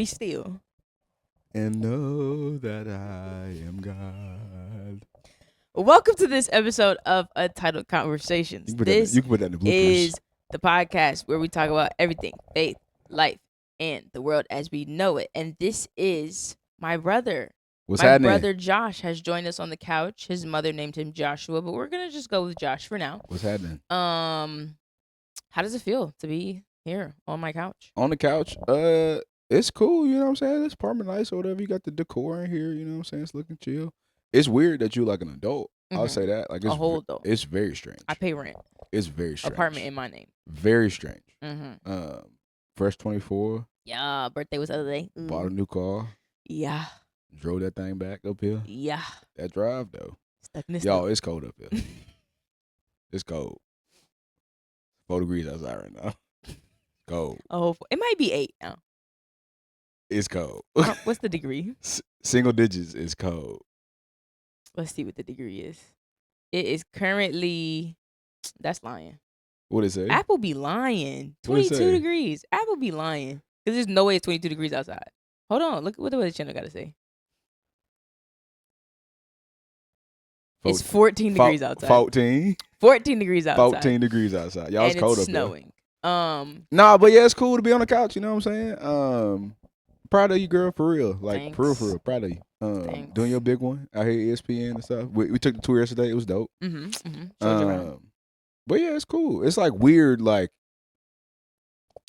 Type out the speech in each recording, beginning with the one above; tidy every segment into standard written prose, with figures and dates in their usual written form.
Be still. And know that I am God. Welcome to this episode of Untitled Conversations. You can This put that in the bloopers. is the podcast where we talk about everything, faith, life, and the world as we know it. And this is my brother. What's my happening? brother Josh has joined us on the couch. His mother named him Joshua, but we're gonna just go with Josh for now. What's happening? How does it feel to be here on my couch? On the couch. It's cool, you know what I'm saying? This apartment nice or whatever. You got the decor in here, you know what I'm saying? It's looking chill. It's weird that you like an adult. I'll say that. Like it's a whole adult. It's very strange. I pay rent. It's very strange. Apartment in my name. Very strange. Mm-hmm. Fresh 24. Yeah, birthday was the other day. Bought a new car. Yeah. Drove that thing back up here. Yeah. That drive though. Stuck in this Y'all, it's cold up here. It's cold. 4 degrees outside right now. Cold. Oh, it might be 8 now. It's cold. What's the degree? Single digits is cold. Let's see what the degree is. It is currently. That's lying. What is it? Apple be lying. What'd it 22 say? degrees. Apple be lying. Because there's no way it's 22 degrees outside. Hold on. Look at what the channel got to say. It's 14 degrees outside. 14? 14 degrees outside. 14 degrees outside. Y'all, it's cold it's up snowing. here. Nah, but yeah, it's cool to be on the couch, you know what I'm saying? Proud of you, girl, for real. Like, Thanks. for real. Proud of you. Thanks. Doing your big one out here at ESPN and stuff. We took the tour yesterday. It was dope. Mm-hmm. Showed you around. But yeah, it's cool. It's like weird, like,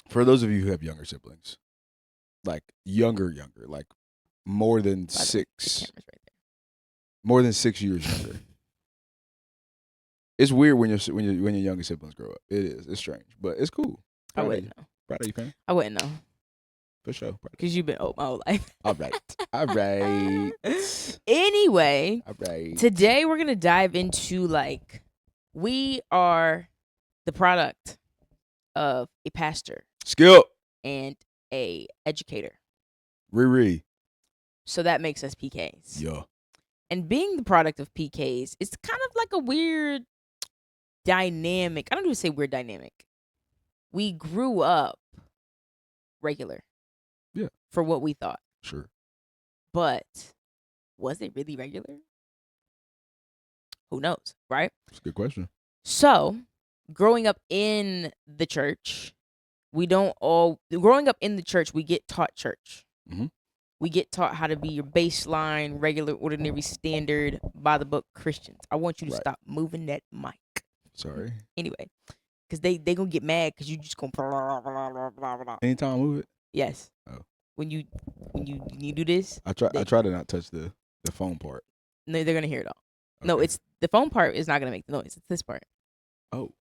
for those of you who have younger siblings, like younger, like more than The 6, camera's right there. more than 6 years younger. It's weird when your younger siblings grow up. It is. It's strange, but it's cool. I Proud of wouldn't you. know. Proud of you, fam. I wouldn't know. For sure. Proud of you. Because you've been old my whole life. All right. All right. Anyway, All right. today we're going to dive into, like, we are the product of a pastor Skip. and a educator. Riri. So that makes us PKs. Yeah. And being the product of PKs, it's kind of like a weird dynamic. I don't even say weird dynamic. We grew up regular. Yeah. For what we thought. Sure. But was it really regular? Who knows, right? That's a good question. So, growing up in the church, we get taught church. Mhm. We get taught how to be your baseline, regular, ordinary, standard, by the book Christians. I want you to Right. stop moving that mic. Sorry. Anyway, because they gonna get mad because you just gonna blah, blah, blah, blah, blah. Anytime I move it. Yes. Oh. When you do this, I try to not touch the phone part. no, they're gonna hear it all. No, Okay. it's the phone part is not gonna make the noise. It's this part. Oh.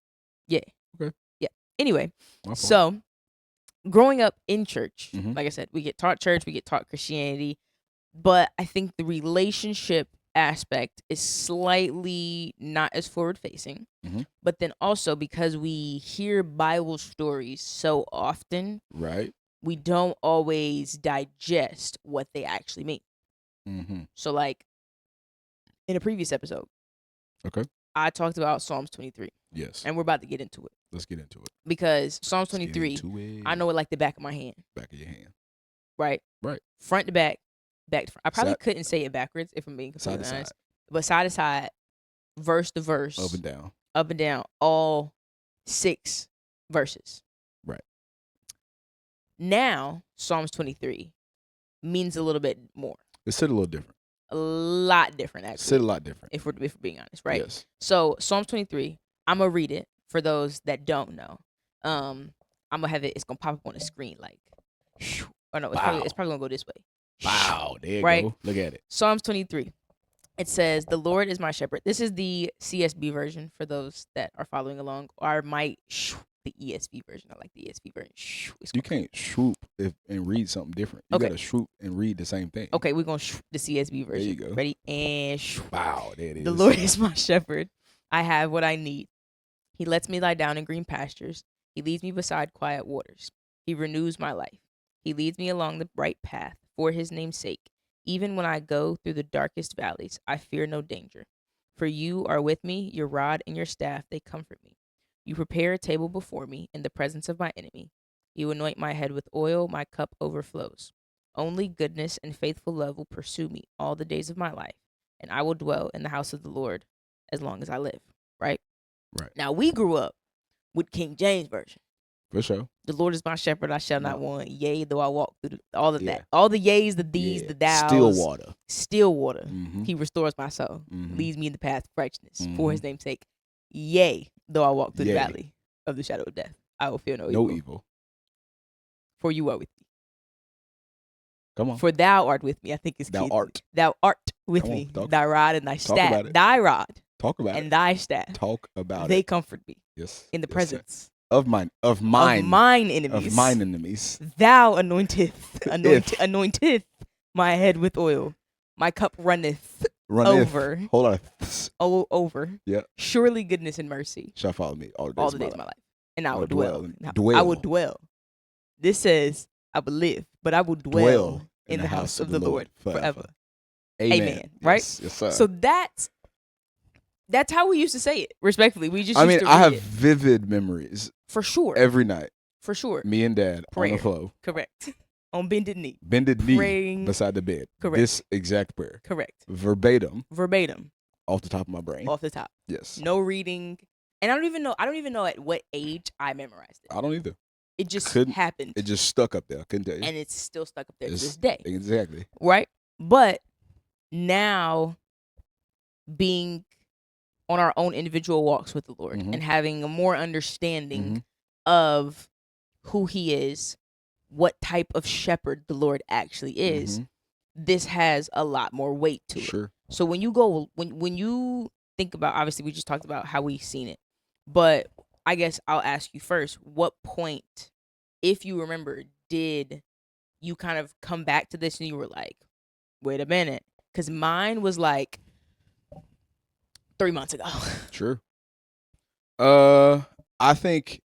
Yeah. Okay. Yeah. Anyway, My fault. so growing up in church, Mhm. like I said, we get taught church, we get taught Christianity, but I think the relationship aspect is slightly not as forward facing. Mhm. But then also because we hear Bible stories so often, Right. we don't always digest what they actually mean. Mm-hmm. So, like, in a previous episode, Okay. I talked about Psalms 23, Yes. and we're about to get into it Let's get into it. because Psalms Let's get 23, into it. I know it like the back of my hand, Back of your hand. right? Right. Front to back, back to front. I probably Side- couldn't say it backwards if I'm being Side completely to honest, side. but side to side, verse to verse, Up and down. all 6 verses. Right. Now, Psalms 23 means a little bit more, It sit a little different. a lot different actually. Sit a lot different. If we're being honest, right? Yes. So Psalms 23, I'm gonna read it for those that don't know. I'm gonna have it. It's gonna pop up on the screen like, or no, it's probably gonna go this way. Wow. There you Right? go. Look at it. Psalms 23. It says, "The Lord is my shepherd." This is the CSB version for those that are following along, or might the ESV version. I like the ESV version. It's You gonna- can't swoop and read something different. You Okay. gotta swoop and read the same thing. Okay, we're gonna the CSB There version. you go. Ready? And Wow. There it is. the Lord is my shepherd. I have what I need. He lets me lie down in green pastures. He leads me beside quiet waters. He renews my life. He leads me along the right path for his name's sake. Even when I go through the darkest valleys, I fear no danger. For you are with me, your rod and your staff, they comfort me. You prepare a table before me in the presence of my enemy. You anoint my head with oil, my cup overflows. Only goodness and faithful love will pursue me all the days of my life, and I will dwell in the house of the Lord as long as I live. Right? Right. Now, we grew up with King James Version. For sure. The Lord is my shepherd, I shall not No. want. Yea, though I walk through all of Yeah. that. All the yays, the these, Yeah. the thous. Still water. Still water. Mm-hmm. He restores my soul. Mm-hmm. Leads me in the path of righteousness for Mhm. his name's sake. Yea, though I walk through the Yea. valley of the shadow of death, I will fear no No evil. evil. For you are with me. Come on. For thou art with me. I think it's Thou kid. art. Thou art with Come on, me. talk- Thy rod and thy talk staff. about it. Thy rod Talk about and it. thy staff. Talk about They it. comfort me Yes. in the Yes, sir. presence Of mine. Of of mine. mine enemies. Of mine enemies. Thou anointeth If. my head with oil. My cup runneth Runneth. over. Hold on. Over. Yeah. Surely goodness and mercy Shall follow me all the days, all the days of of my my life. life. And I I will will dwell. dwell. I Dwell. will dwell. This says I will live, but I will dwell in the house of the Lord forever. Amen. Right? Yes, yes, sir. So that's how we used to say it. Respectfully, we just I used mean, to I read have it. vivid memories For sure. every night. For sure. Me and Dad on Prayer. the floor, Correct. On bended knee. bended knee Praying. beside the bed. Correct. This exact prayer, Correct. verbatim, Verbatim. off the top of my brain. Off the top. Yes. No reading. And I don't even know at what age I memorized it. I don't either. It just Couldn't- happened. It just stuck up there. I couldn't tell you. And it's still stuck up there to It's- this day. Exactly. Right? But now being on our own individual walks with the Lord Mhm. and having a more understanding Mhm. of who he is, what type of shepherd the Lord actually is, Mhm. this has a lot more weight to it. Sure. So when you think about, obviously we just talked about how we've seen it, but I guess I'll ask you first, what point, if you remember, did you kind of come back to this and you were like, wait a minute? Because mine was like 3 months ago. Sure. I think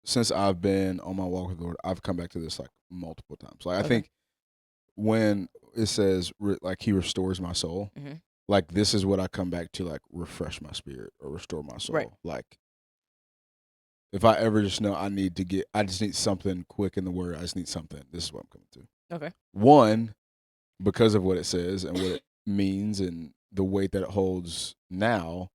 since I've been on my walk with the Lord, I've come back to this like multiple times. Like I Okay. think when it says like He restores my soul, Mhm. like this is what I come back to, like refresh my spirit or restore my soul. Right. Like if I ever just know I just need something quick in the Word. I just need something. This is what I'm coming to. Okay. One, because of what it says and what it means and the weight that it holds now,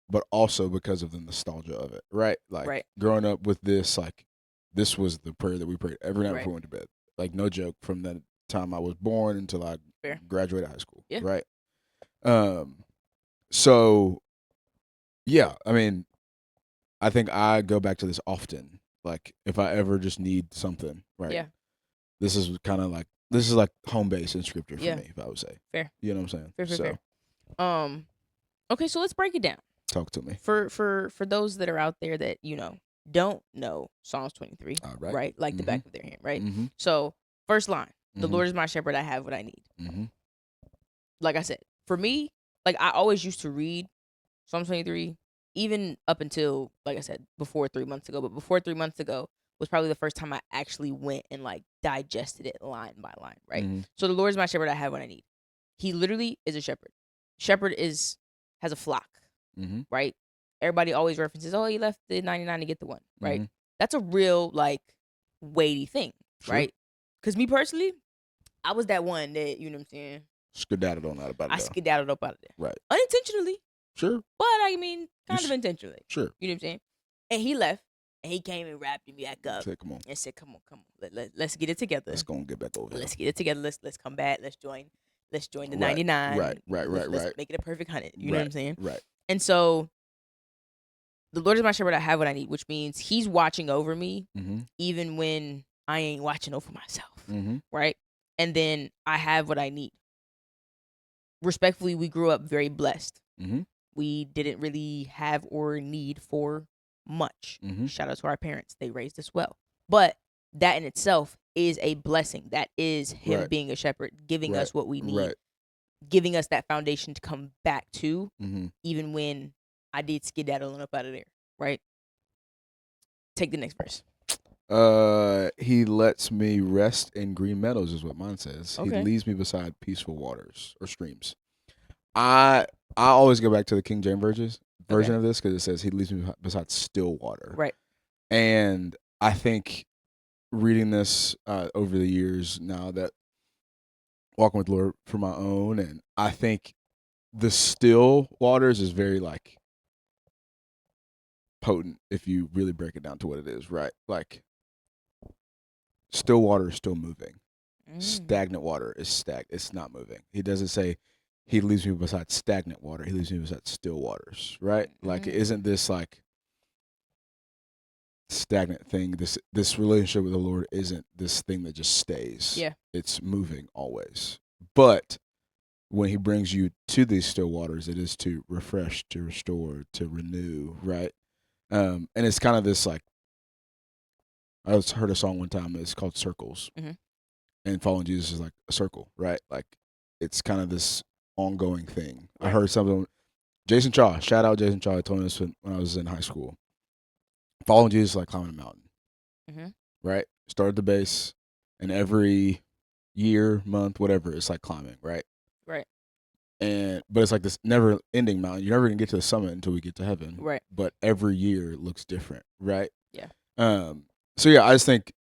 but also because of the nostalgia of it, right? Like Right. growing up with this, like this was the prayer that we prayed every night Right. before we went to bed. Like no joke, from the time I was born until I Fair. graduated high school, Yeah. right? So yeah, I mean, I think I go back to this often. Like if I ever just need something, right? Yeah. This is like home base in scripture for Yeah. me, if I would say. Fair. You know what I'm saying? Fair, fair, So fair. Okay, so let's break it down. talk to me. For those that are out there that, don't know Psalms 23, All right. right? Like the Mhm. back of their hand, right? Mm-hmm. So, first line, the Mhm. Lord is my shepherd, I have what I need. Mm-hmm. Like I said, for me, like I always used to read Psalm 23, even up until, like I said, before 3 months ago. But before 3 months ago was probably the first time I actually went and like digested it line by line, right? Mhm. So the Lord is my shepherd, I have what I need. He literally is a shepherd. Shepherd has a flock, Mm-hmm. right? Everybody always references, oh, he left the 99 to get the one, right? Mhm. That's a real like weighty thing, Sure. right? Because me personally, I was that one that, you know what I'm saying, Skedaddled on that about it. I though. skedaddled up out of there. Right. Unintentionally, Sure. but I mean, kind You of intentionally. Sure. You know what I'm saying? And he left, and he came and wrapped me back up Say, come on. and said, "Come on, let's get it together. Let's go and get back over here. Let's get it together. Let's come back. Let's join the Right, 99. right, Let's right. make it a perfect 100. You know what I'm saying? Right. And so, the Lord is my shepherd. I have what I need, which means He's watching over me, Mm-hmm. even when I ain't watching over myself. Mm-hmm. Right? And then I have what I need. Respectfully, we grew up very blessed. Mm-hmm. We didn't really have or need for much. Mm-hmm. Shout out to our parents. They raised us well. But that in itself is a blessing. That is Him Right. being a shepherd, giving Right. us what we need, Right. giving us that foundation to come back to, Mm-hmm. even when I did skedaddle up out of there, right? Take the next verse. He lets me rest in green meadows, is what mine says. Okay. He leads me beside peaceful waters or streams. I always go back to the King James version of this because it says he leads me beside still water. Right. And I think reading this over the years now that walking with the Lord for my own, and I think the still waters is very like potent if you really break it down to what it is, right? Like still water is still moving. Mm. Stagnant water is it's not moving. He doesn't say he leaves me beside stagnant water. He leaves me beside still waters, right? Like it Mm. isn't this like stagnant thing. This relationship with the Lord isn't this thing that just stays. Yeah. It's moving always. But when he brings you to these still waters, it is to refresh, to restore, to renew, right? And it's kind of this like I heard a song one time. It's called Circles, Mhm. and following Jesus is like a circle, right? Like it's kind of this ongoing thing. I Right. heard something. Jason Chaw, shout out Jason Chaw. He told me this when I was in high school. Following Jesus is like climbing a mountain, Mhm. right? Start at the base, and every year, month, whatever, it's like climbing, right? Right. But it's like this never ending mountain. You're never gonna get to the summit until we get to heaven. Right. But every year looks different, right? Yeah. Um. So yeah, I just think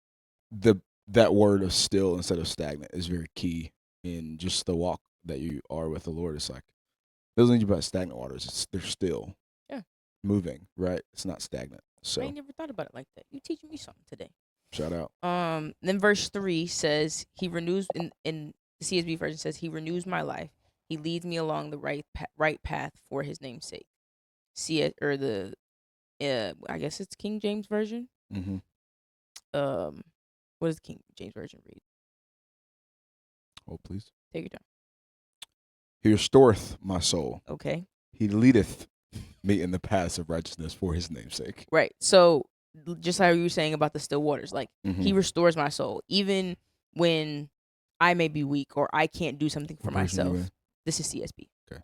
the that word of still instead of stagnant is very key in just the walk that you are with the Lord. It's like it doesn't need you about stagnant waters. They're still Yeah. moving, right? It's not stagnant. I So ain't never thought about it like that. You teaching me something today. shout out. Then verse 3 says he renews in the CSB version says he renews my life. He leads me along the right path for his name's sake. See it or the I guess it's King James version. Mm-hmm. Um, what does the King James version read? Oh please. Take your time. He restoreth my soul. Okay. He leadeth me in the paths of righteousness for his name's sake. Right. So just like you were saying about the still waters, like Mm-hmm. he restores my soul, even when I may be weak or I can't do something for What version are you myself. in? This is CSB. Okay.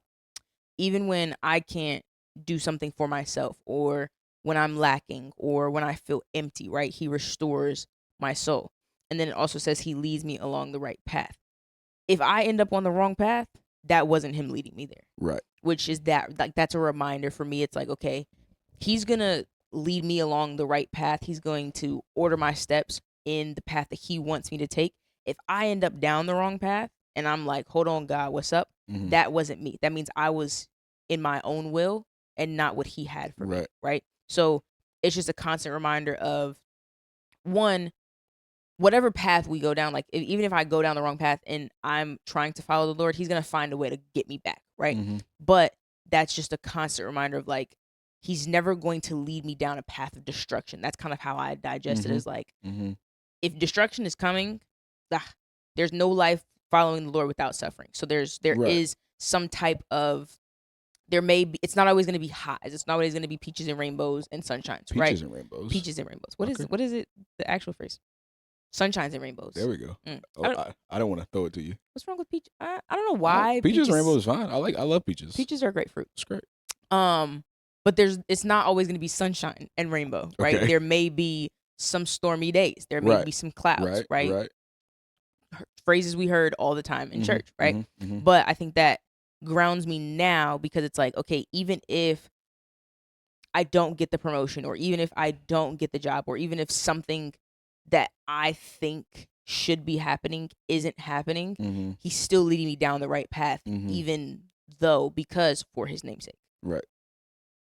Even when I can't do something for myself or when I'm lacking or when I feel empty, right? He restores my soul. And then it also says he leads me along the right path. If I end up on the wrong path, that wasn't him leading me there. Right. Which is that like that's a reminder for me. It's like, okay, he's gonna lead me along the right path. He's going to order my steps in the path that he wants me to take. If I end up down the wrong path and I'm like, hold on, God, what's up? Mm-hmm. That wasn't me. That means I was in my own will and not what he had for me. Right. Right. So it's just a constant reminder of one, whatever path we go down, like even if I go down the wrong path and I'm trying to follow the Lord, he's going to find a way to get me back. Right. Mm-hmm. But that's just a constant reminder of like, he's never going to lead me down a path of destruction. That's kind of how I digest it Mm-hmm. as like, Mm-hmm. if destruction is coming, there's no life following the Lord without suffering. So there Right. is some type of there may be it's not always going to be hot. It's not always going to be peaches and rainbows and sunshines, right? Peaches and rainbows. Peaches and rainbows. Okay. What is it? The actual phrase? Sunshines and rainbows. There we go. Mm. Oh, I don't want to throw it to you. What's wrong with peach? I don't know why Peaches and rainbows is fine. I love peaches. Peaches are a great fruit. It's great. But it's not always going to be sunshine and rainbow, right? Okay. There may be some stormy days. There may Right. be some clouds, right? Right. Phrases we heard all the time in Mhm, church, right? mhm, mhm. But I think that grounds me now because it's like, okay, even if I don't get the promotion or even if I don't get the job or even if something that I think should be happening isn't happening, Mhm. he's still leading me down the right path, Mhm. even though because for his name's sake. Right.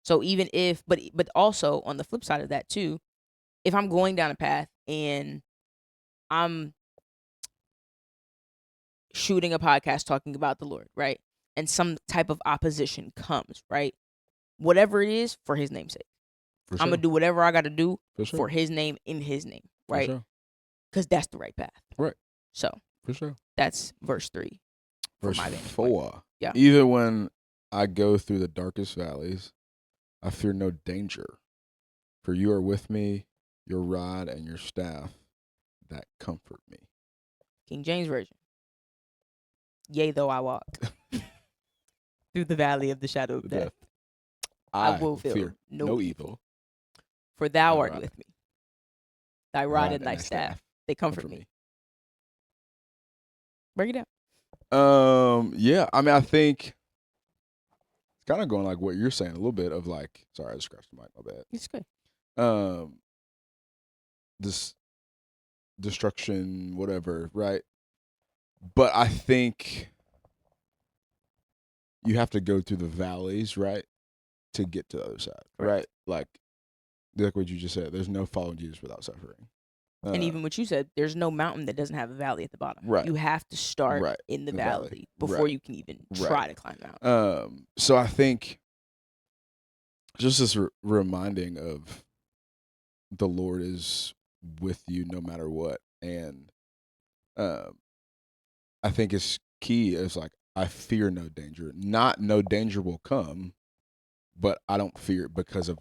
So even if but also on the flip side of that too, if I'm going down a path and I'm shooting a podcast talking about the Lord, right? And some type of opposition comes, right? Whatever it is, for his name's sake. For I'm sure. gonna do whatever I gotta do For sure. for his name in his name, For right? sure. Because that's the right path. Right. So For sure. that's verse 3. Verse my vantage point. 4. Yeah. Even when I go through the darkest valleys, I fear no danger, for you are with me, your rod and your staff that comfort me. King James Version. Yea, though I walk through the valley of the shadow of death, I will fear no evil. For thou art with me. Thy rod and thy staff, they comfort me. Break it down. Yeah, I mean, I think it's kind of going like what you're saying, a little bit of like, sorry, I just scratched the mic, my bad. It's good. This destruction, whatever, right? But I think you have to go through the valleys, right, to get to the other side, Correct. right? Like what you just said. There's no following Jesus without suffering. And even what you said, there's no mountain that doesn't have a valley at the bottom. Right. You have to start Right. in the The valley valley. before Right. you can even Right. try to climb out. So I think just this reminding of the Lord is with you no matter what, and I think it's key is like I fear no danger. Not no danger will come, but I don't fear it because of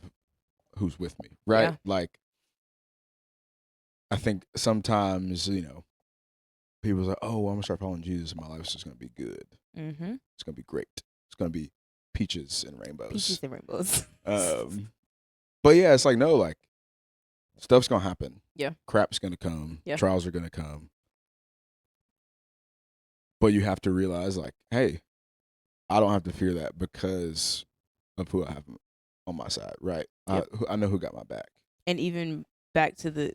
who's with me, right? Yeah. Like I think sometimes people's like, oh, I'm gonna start following Jesus, and my life's just gonna be good. Mm-hmm. It's gonna be great. It's gonna be peaches and rainbows. Peaches and rainbows. But yeah, it's like no, like stuff's gonna happen. Yeah. Crap's gonna come. Yeah. Trials are gonna come. But you have to realize, like, hey, I don't have to fear that because of who I have on my side, right? Yep. I know who got my back. And even back to the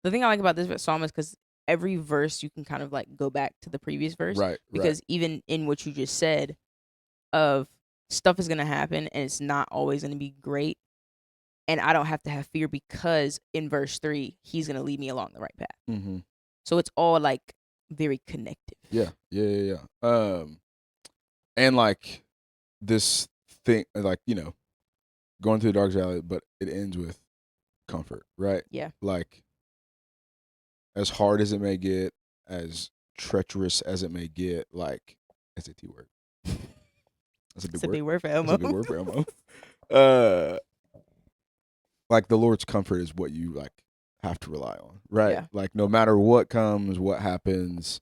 thing I like about this psalm is because every verse you can kind of like go back to the previous verse, Right. because even in what you just said, of stuff is gonna happen and it's not always gonna be great, and I don't have to have fear because in verse 3 he's gonna lead me along the right path. Mm-hmm. So it's all like very connective. Yeah. And like this thing, like going through the dark valley, but it ends with comfort, right? Yeah. Like as hard as it may get, as treacherous as it may get, like that's a T word. That's a big It's a word. big word for That's Elmo. a big word for Elmo. Like the Lord's comfort is what you like have to rely on, right? Yeah. Like no matter what comes, what happens,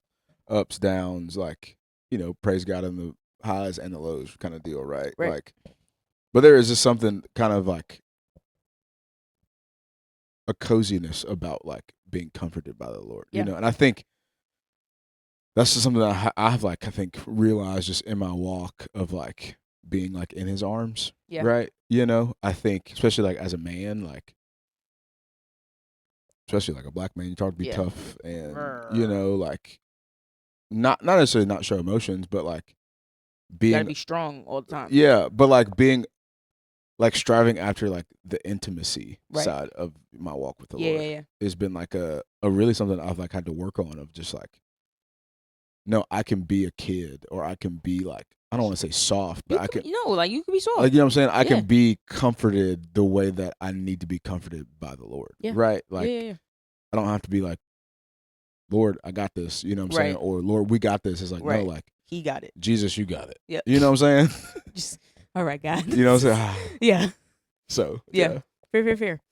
ups, downs, like praise God in the highs and the lows, kind of deal, right? Right. Like, but there is just something kind of like a coziness about like being comforted by the Lord, Yeah. and I think that's just something that I've like I think realized just in my walk of like being like in His arms, Yeah. right? I think especially like as a man, like especially like a black man, you try to be Yeah. tough and like not necessarily not show emotions, but like You gotta being be strong all the time. yeah, but like being like striving after like the intimacy Right. side of my walk with the Yeah, Lord yeah, yeah. has been like a really something I've like had to work on of just like no, I can be a kid or I can be like I don't want to say soft, but I can like you could be soft. like you know what I'm saying? I Yeah. can be comforted the way that I need to be comforted by the Lord. Yeah. Right? Like yeah. I don't have to be like Lord, I got this, you know what I'm saying? Right. Or Lord, we got this. It's like, Right. no, like He got it. Jesus, you got it. Yep. You know what I'm saying? Just all right, God. You know what I'm saying? Yeah. So Yeah. Fair.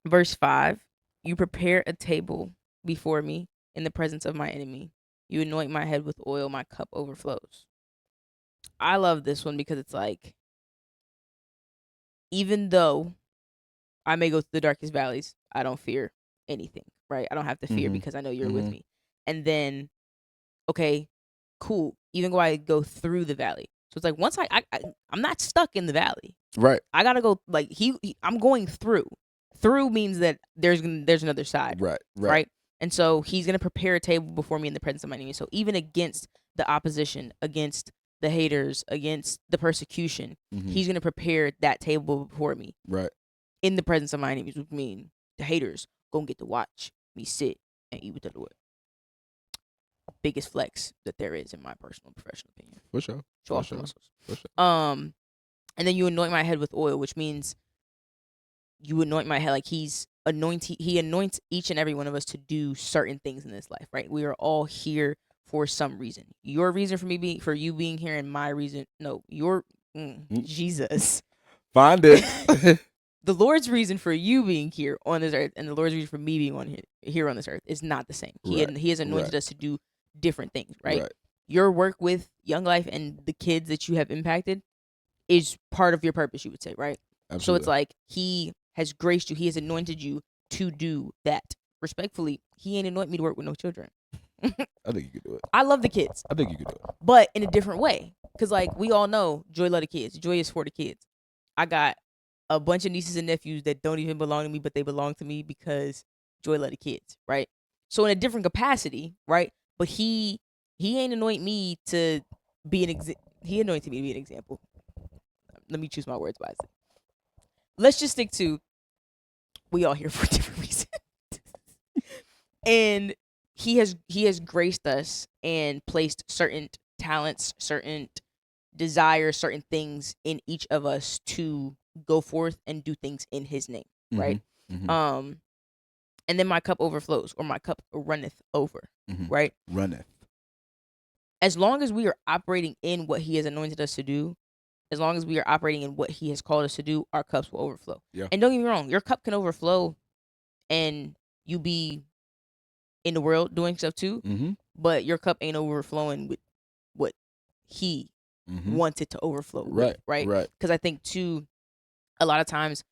Verse 5, you prepare a table before me in the presence of my enemy. You anoint my head with oil, my cup overflows. I love this one because it's like, even though I may go through the darkest valleys, I don't fear anything, right? I don't have to fear Mhm. because I know you're with Mhm. me. And then, okay, cool. Even though I go through the valley. So it's like once I'm not stuck in the valley. Right. I gotta go like I'm going through. Through means that there's another side. Right. And so he's gonna prepare a table before me in the presence of my enemy. So even against the opposition, against the haters, against the persecution, Mhm. he's gonna prepare that table before me Right. in the presence of my enemies, which mean the haters gonna get to watch me sit and eat with the Lord. Biggest flex that there is in my personal and professional opinion. For sure. Show For off the sure. muscles. For sure. And then you anoint my head with oil, which means you anoint my head like he anoints each and every one of us to do certain things in this life, right? We are all here for some reason. Your reason for you being here, and my reason, no, Jesus. Find it. The Lord's reason for you being here on this earth and the Lord's reason for me being on here on this earth is not the same. He has anointed us to do different things, right? Your work with Young Life and the kids that you have impacted is part of your purpose, you would say, right? Absolutely. So it's like he has graced you, he has anointed you to do that. Respectfully, he ain't anoint me to work with no children. I think you could do it. I love the kids. I think you could do it. But in a different way. Because like we all know, Joy love the kids. Joy is for the kids. I got a bunch of nieces and nephews that don't even belong to me, but they belong to me because Joy love the kids, right? So in a different capacity, right? But he ain't anoint me to be he anointed me to be an example. Let me choose my words wisely. Let's just stick to we all here for different reasons. And he has graced us and placed certain talents, certain desires, certain things in each of us to go forth and do things in his name, right? Mm-hmm. Um and then my cup overflows or my cup runneth over, right? Runneth. As long as we are operating in what he has anointed us to do, as long as we are operating in what he has called us to do, our cups will overflow. Yeah. And don't get me wrong, your cup can overflow and you be in the world doing stuff too, but your cup ain't overflowing with what he wanted to overflow with, right? Because I think too, a lot of times,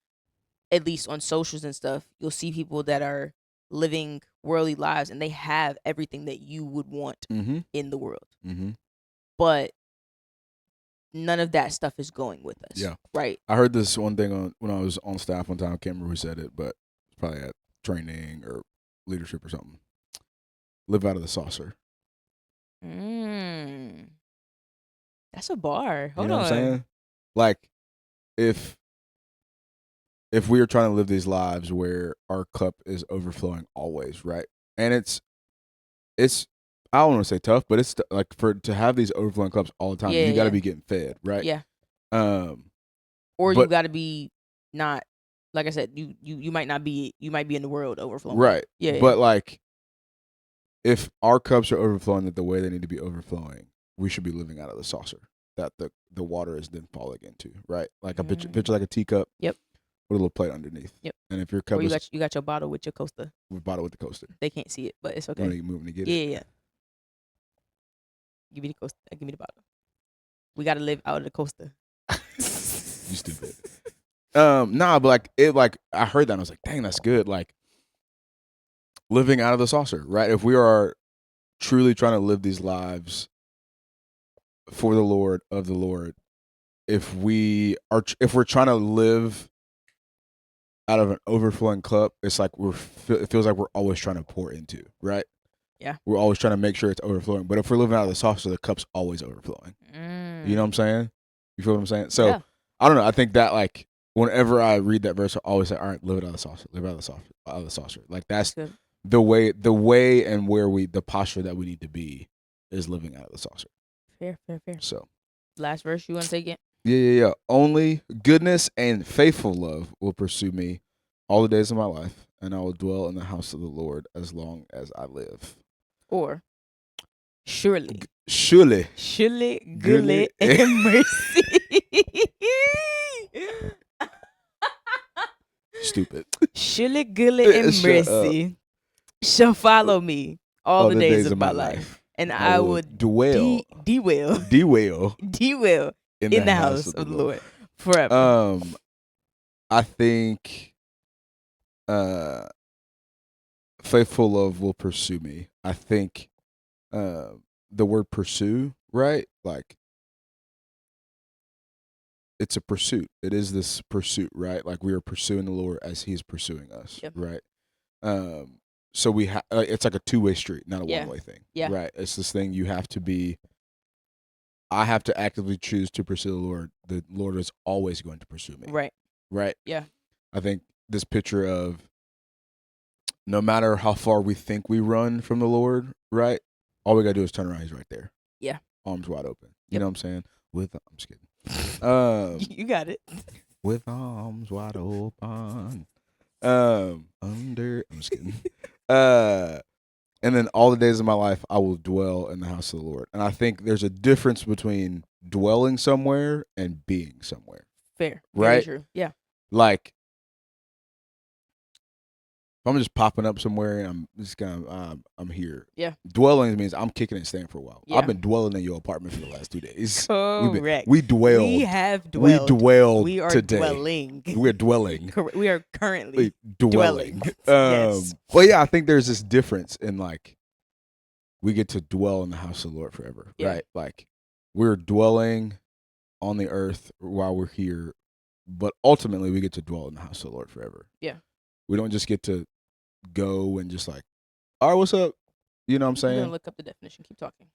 at least on socials and stuff, you'll see people that are living worldly lives and they have everything that you would want in the world, but none of that stuff is going with us. Yeah. Right. I heard this one thing when I was on staff one time. I can't remember who said it, but it's probably at training or leadership or something. Live out of the saucer. That's a bar. Hold you know on. What I'm saying? Like, if we are trying to live these lives where our cup is overflowing always, right? And it's I don't want to say tough, but it's like to have these overflowing cups all the time. You got to be getting fed, right? Yeah. Or you got to be not, like I said, you might not be, you might be in the world overflowing. Right. Yeah. But like, if our cups are overflowing the way they need to be overflowing, we should be living out of the saucer that the water is then falling into, right? Like a picture like a teacup. Yep. With a little plate underneath. Yep. And if your cup you got your bottle with your coaster. Bottle with the coaster. They can't see it, but it's okay. When you moving to get it. Yeah. Give me the coaster. Give me the bottle. We gotta live out of the coaster. You stupid. Nah, but I heard that and I was like, dang, that's good. Like, living out of the saucer, right? If we are truly trying to live these lives for the Lord, of the Lord, if we're trying to live out of an overflowing cup, it's like it feels like we're always trying to pour into, right? Yeah. We're always trying to make sure it's overflowing. But if we're living out of the saucer, the cup's always overflowing. You know what I'm saying? You feel what I'm saying? So yeah. I don't know. I think that, like, whenever I read that verse, I always say, all right, live it out of the saucer. Live out of the saucer. Out of the saucer. Like, that's good. The way and where the posture that we need to be is living out of the saucer. Fair. So, last verse, you want to take it? Yeah. Only goodness and faithful love will pursue me all the days of my life, and I will dwell in the house of the Lord as long as I live. Or surely, goodness and mercy. Stupid. Surely, goodness and mercy shall follow me all the days of my life, and I will dwell in the house of the Lord forever. I think faithful love will pursue me. I think the word pursue, right? Like, it's a pursuit. It is this pursuit, right? Like, we are pursuing the Lord as He's pursuing us, right? So we it's like a two-way street, not a one-way thing, right? It's this thing I have to actively choose to pursue the Lord. The Lord is always going to pursue me, right? Yeah. I think this picture of, no matter how far we think we run from the Lord, right? All we gotta do is turn around. He's right there. Yeah. Arms wide open. You know what I'm saying? I'm just kidding. You got it. With arms wide open. I'm just kidding. And then all the days of my life, I will dwell in the house of the Lord. And I think there's a difference between dwelling somewhere and being somewhere. Fair. Right? Very true. Yeah. Like, if I'm just popping up somewhere and I'm just kind of, I'm here. Yeah. Dwelling means I'm kicking and staying for a while. Yeah. I've been dwelling in your apartment for the last 2 days. Correct. We dwelled. We have dwelled. We dwelled We are today. dwelling. We're dwelling. We are currently dwelling. Yes. But yeah, I think there's this difference in, like, we get to dwell in the house of the Lord forever, right? Like, we're dwelling on the earth while we're here, but ultimately we get to dwell in the house of the Lord forever. Yeah. We don't just get to go and just, like, all right, what's up? You know what I'm I'm gonna saying? look up the definition. Keep talking.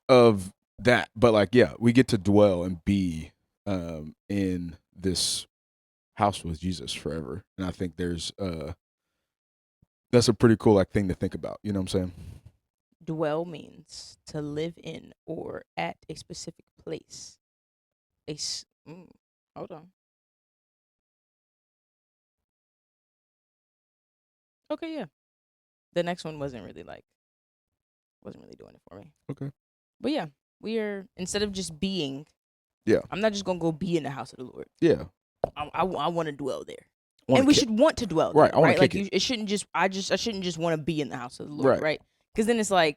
Of that, but like, yeah, we get to dwell and be in this house with Jesus forever, and I think there's that's a pretty cool like thing to think about. You know what I'm saying? Dwell means to live in or at a specific place. Hold on. Okay, yeah. The next one wasn't really doing it for me. Okay. But yeah, we are, instead of just being, Yeah. I'm not just gonna go be in the house of the Lord. Yeah. I want to dwell there, Wanna and we ki- should want to dwell Right, there, I wanna right? Like kick it. it shouldn't just I shouldn't just want to be in the house of the Lord, Right. right? Because then it's like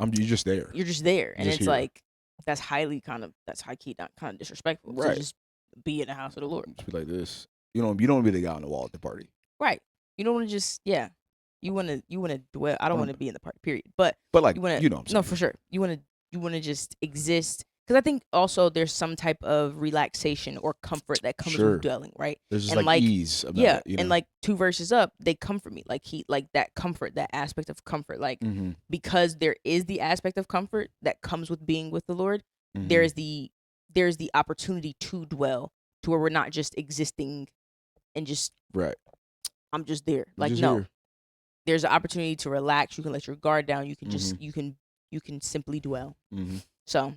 You're just there. you're just there, and Just it's here. like that's high key, not kind of disrespectful to Right. just be in the house of the Lord, Just be like this. You don't want to be the guy on the wall at the party. right? You don't want to just You want to dwell. I don't want to be in the party, period. But like, you want to you know what I'm no, saying. for sure. You want to just exist, because I think also there's some type of relaxation or comfort that comes Sure. with dwelling, right? There's just And like ease about yeah, it, you and know. like 2 verses up, they comfort me. Like that comfort, that aspect of comfort, like Mm-hmm. because there is the aspect of comfort that comes with being with the Lord. Mm-hmm. There's the opportunity to dwell, to where we're not just existing and just Right. I'm just there. You're Like, just no, here. there's an opportunity to relax. You can let your guard down. You can just Mm-hmm. you can simply dwell. Mm-hmm. So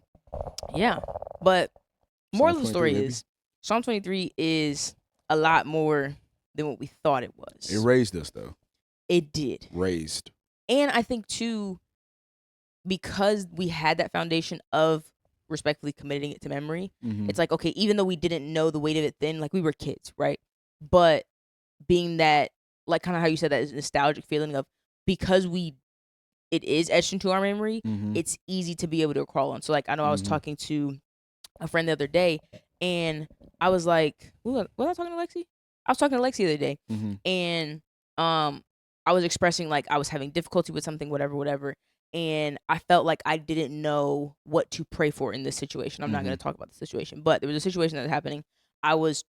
yeah, but Psalm moral of the 23, story baby. is Psalm 23 is a lot more than what we thought it It was. raised us though. It did, Raised. and I think too, because we had that foundation of respectfully committing it to memory. Mm-hmm. It's like, okay, even though we didn't know the weight of it then, like we were kids, right? But being that, like, kind of how you said, that nostalgic feeling of, because it is etched into our memory, Mm-hmm. it's easy to be able to crawl on. So like, I know I was Mm-hmm. talking to a friend the other day, and I was like, was I talking to Lexi? I was talking to Lexi the other day, Mm-hmm. and I was expressing like I was having difficulty with something, whatever, and I felt like I didn't know what to pray for in this situation. I'm not Mm-hmm. going to talk about the situation, but there was a situation that was happening. I was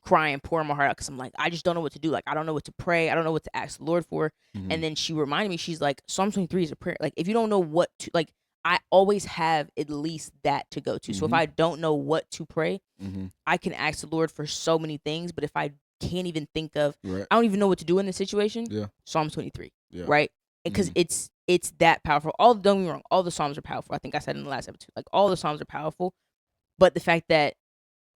crying, pouring my heart out, because I'm like, I just don't know what to do. Like, I don't know what to pray. I don't know what to ask the Lord for. Mm-hmm. And then she reminded me, she's like, Psalm 23 is a prayer. Like, if you don't know what to, like, I always have at least that to go to. So if Mm-hmm. I don't know what to pray, Mm-hmm. I can ask the Lord for so many things. But if I can't even think of, Right. I don't even know what to do in this situation, Yeah. Psalm 23, Yeah. right? Because it's that powerful. Don't get me wrong, all the Psalms are powerful. I think I said in the last episode, like, all the Psalms are powerful. But the fact that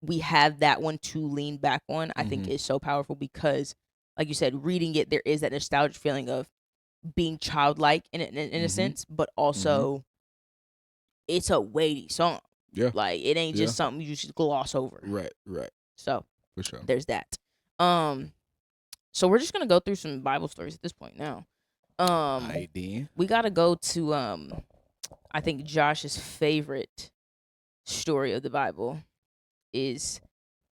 we have that one to lean back on, I think Mhm. is so powerful, because, like you said, reading it, there is that nostalgic feeling of being childlike in a Mhm. sense, but also it's a weighty song. Yeah. Like, it ain't Yeah. just something you just gloss over. Right. Right. So For sure. there's that. So we're just gonna go through some Bible stories at this point now. ID We gotta go to I think Josh's favorite story of the Bible is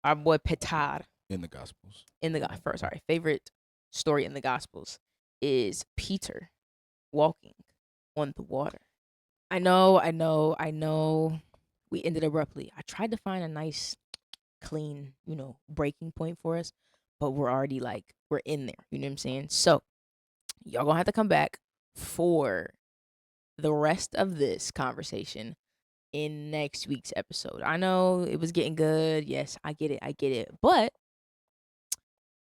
our boy Petar. in the Gospels. Favorite story in the Gospels is Peter walking on the water. I know. We ended abruptly. I tried to find a nice, clean, breaking point for us, but we're already like, we're in there. You know what I'm saying? So y'all gonna have to come back for the rest of this conversation in next week's episode. I know it was getting good. Yes, I get it. But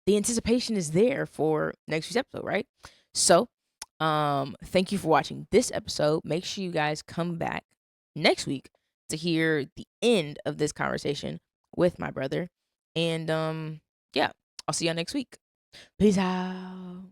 the anticipation is there for next week's episode, right? So, thank you for watching this episode. Make sure you guys come back next week to hear the end of this conversation with my brother. And yeah, I'll see y'all next week. Peace out.